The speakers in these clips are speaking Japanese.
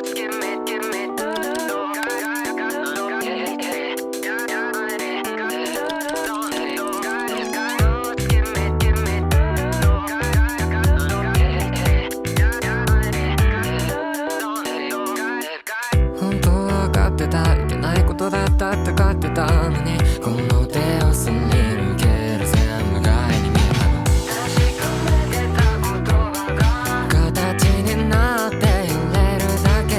本当は分かってた、いけないことだったって分かってたのに、この手を過ぎるけど全部害に見えたの。確かめてた言葉が形になって揺れるだけ、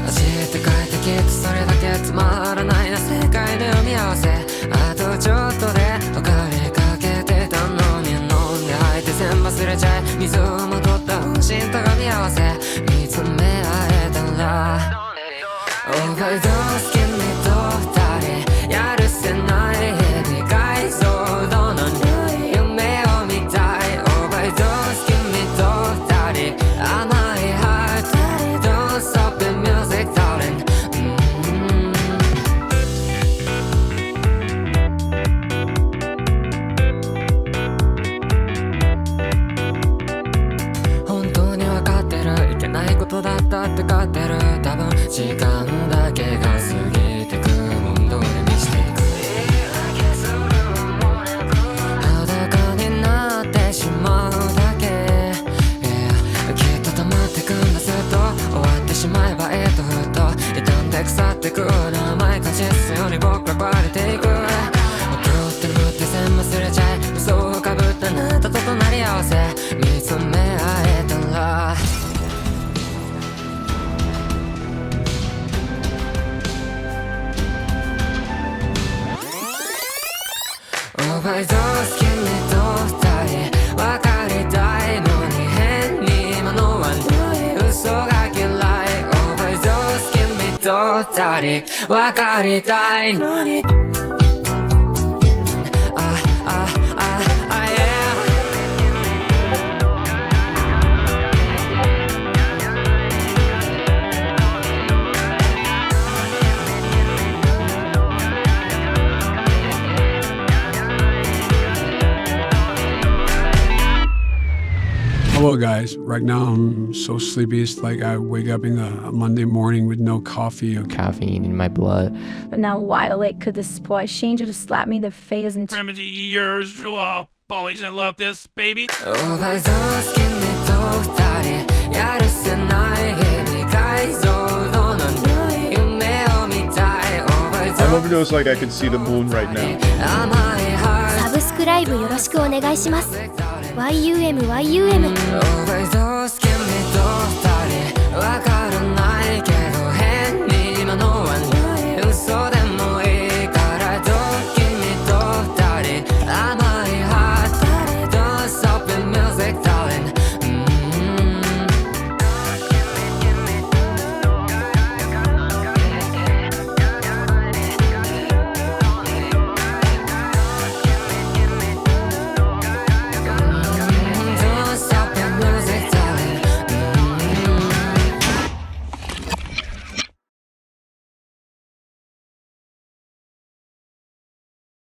走って帰ってきてそれだけつまらないな世界の読み合わせ。あとちょっとで分かりかけてたのに、飲んで吐いて全部忘れちゃい、水をまとった本心と噛み合わせ、見つめ合えたらオーバードーズ君と二人やるせない日々解像度の夢を見たい。オーバードーズ君と二人甘いハート Don't stop the music darling。 本当に分かってる、いけないことだったって分かってる。多分時間だけが過ぎてく、もんどり見していく。裸になってしまうだけ、きっと溜まってくんだ。ずっと終わってしまえばふっと傷んで腐ってく甘い果実ように僕は壊れていく。狂って眠って全部忘れちゃい、嘘をかぶったあなたと隣り合わせ、見つめ合えたらオーバードーズ君と二人分かりたいのに変に今の悪い嘘が嫌い。オーバードーズ君と二人分かりたいのにHello, guys. Right now, I'm so sleepy. It's like I wake up in a Monday morning with no coffee or caffeine in my blood. But now why could this boy change to slap me in the face and Remedy, yours, boys, I love this, baby. I'm overdosed like I could see the moon right now. サブスクライブよろしくお願いします。YUM